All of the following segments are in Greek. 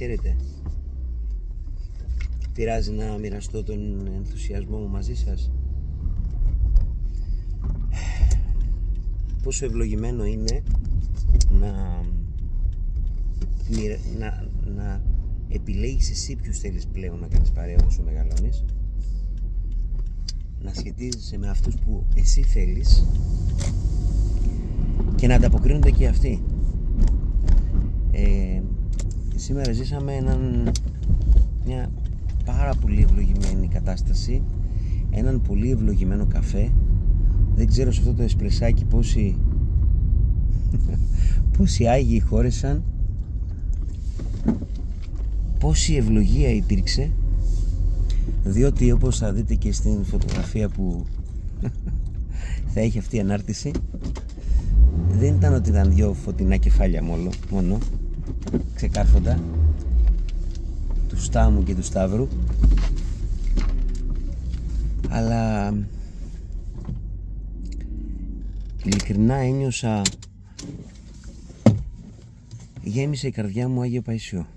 Χαίρετε. Πειράζει να μοιραστώ τον ενθουσιασμό μου μαζί σας? Πόσο ευλογημένο είναι να επιλέγεις εσύ ποιους θέλεις πλέον να κάνεις παρέα όσο μεγαλώνεις, να σχετίζεσαι με αυτούς που εσύ θέλεις και να ανταποκρίνονται και αυτοί. Σήμερα ζήσαμε μια πάρα πολύ ευλογημένη κατάσταση, έναν πολύ ευλογημένο καφέ. Δεν ξέρω σε αυτό το εσπρεσάκι πόσοι Άγιοι χώρεσαν, πόση ευλογία υπήρξε, διότι όπως θα δείτε και στην φωτογραφία που θα έχει αυτή η ανάρτηση, δεν ήταν ότι ήταν δυο φωτεινά κεφάλια μόνο ξεκάρφοντα του Στάμου και του Σταύρου, αλλά ειλικρινά ένιωσα, γέμισε η καρδιά μου Άγιο Παϊσιό.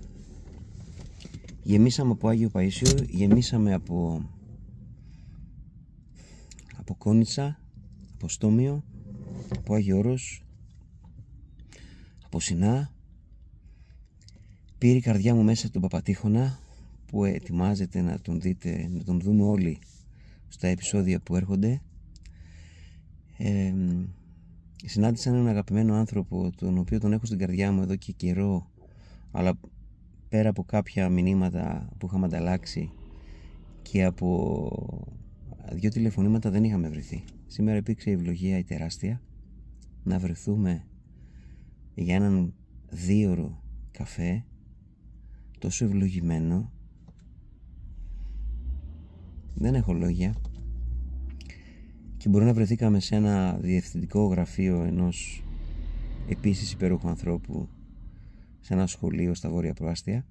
Γεμίσαμε από Άγιο Παϊσιό, γεμίσαμε από Κόνιτσα, από Στόμιο, από Άγιο Όρος, από Σινά. Πήρε η καρδιά μου μέσα τον Παπατήχωνα, που ετοιμάζεται να τον δείτε, να τον δούμε όλοι στα επεισόδια που έρχονται. Συνάντησα έναν αγαπημένο άνθρωπο, τον οποίο τον έχω στην καρδιά μου εδώ και καιρό, αλλά πέρα από κάποια μηνύματα που είχαμε ανταλλάξει και από 2 τηλεφωνήματα δεν είχαμε βρεθεί. Σήμερα υπήρξε η ευλογία η τεράστια να βρεθούμε για έναν 2ωρο καφέ, τόσο ευλογημένο. Δεν έχω λόγια. Και μπορεί να βρεθήκαμε σε ένα διευθυντικό γραφείο ενός επίσης υπέροχου ανθρώπου, σε ένα σχολείο στα Βόρεια Προάστια.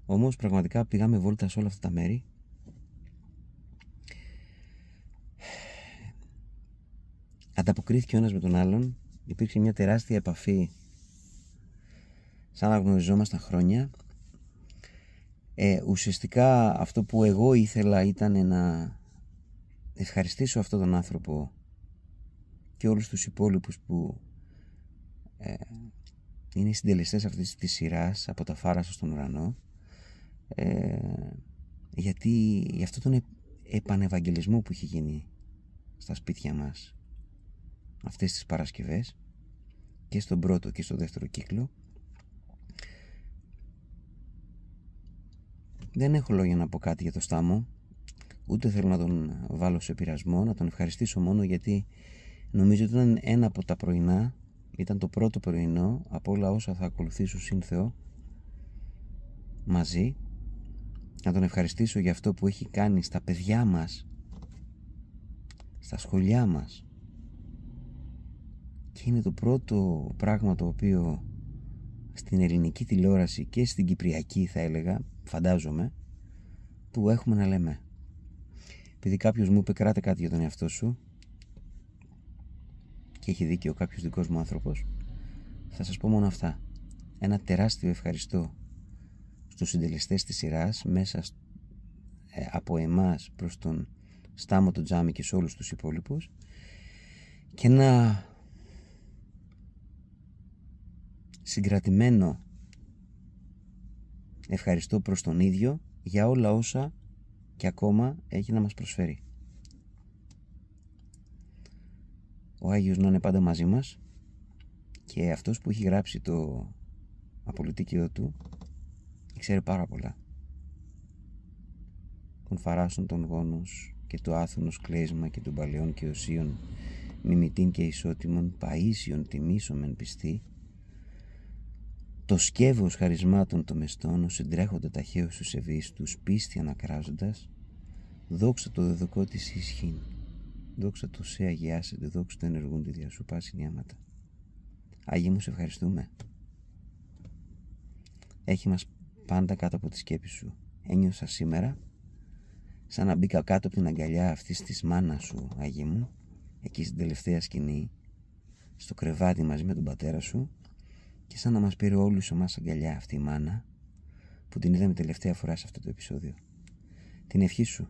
Όμως πραγματικά πήγαμε βόλτα σε όλα αυτά τα μέρη. Ανταποκρίθηκε ο ένας με τον άλλον. Υπήρξε μια τεράστια επαφή, σαν να γνωριζόμασταν χρόνια. Ουσιαστικά αυτό που εγώ ήθελα ήταν να ευχαριστήσω αυτόν τον άνθρωπο και όλους τους υπόλοιπους που είναι οι συντελεστές αυτής της σειράς, από τα Φάρασο στον ουρανό, γιατί για αυτόν τον επανευαγγελισμό που είχε γίνει στα σπίτια μας αυτές τις Παρασκευές, και στον πρώτο και στο δεύτερο κύκλο. Δεν έχω λόγια να πω κάτι για το Στάμο, ούτε θέλω να τον βάλω σε πειρασμό, να τον ευχαριστήσω μόνο γιατί νομίζω ότι ήταν ένα από τα πρωινά, ήταν το πρώτο πρωινό από όλα όσα θα ακολουθήσω σύν Θεό μαζί. Να τον ευχαριστήσω για αυτό που έχει κάνει στα παιδιά μας, στα σχολιά μας, και είναι το πρώτο πράγμα το οποίο στην ελληνική τηλεόραση και στην κυπριακή, θα έλεγα, φαντάζομαι, που έχουμε να λέμε. Επειδή κάποιος μου είπε κράτε κάτι για τον εαυτό σου, και έχει δίκιο κάποιος δικός μου άνθρωπος, θα σας πω μόνο αυτά. Ένα τεράστιο ευχαριστώ στους συντελεστές της σειράς, μέσα από εμάς προς τον Στάμο τον Τζάμι και σε όλους τους υπόλοιπους, και ένα συγκρατημένο ευχαριστώ προς τον ίδιο για όλα όσα και ακόμα έχει να μας προσφέρει. Ο Άγιος να είναι πάντα μαζί μας, και αυτός που έχει γράψει το απολυτίκιο του ξέρει πάρα πολλά. Των Φαράσων των γόνους και το άθωνος κλαίσμα και των παλαιών και οσίων, μιμητήν και ισότιμων, παΐσιον τιμήσομεν πιστή, το σκεύος χαρισμάτων των μεστών, ως συντρέχονται ταχαίως τους ευείς τους, πίστη ανακράζοντας, δόξα το δεδοκό της ισχύν, δόξα το σε αγιάσετε, δόξα το ενεργούνται δια σου πάση νιάματα. Άγιοι μου, σε ευχαριστούμε. Έχει μας πάντα κάτω από τη σκέπη σου. Ένιωσα σήμερα σαν να μπήκα κάτω από την αγκαλιά αυτής της μάνας σου, Άγιοι μου, εκεί στην τελευταία σκηνή, στο κρεβάτι μαζί με τον πατέρα σου, και σαν να μας πήρε όλους εμάς αγκαλιά αυτή η μάνα, που την είδαμε τελευταία φορά σε αυτό το επεισόδιο. Την ευχή σου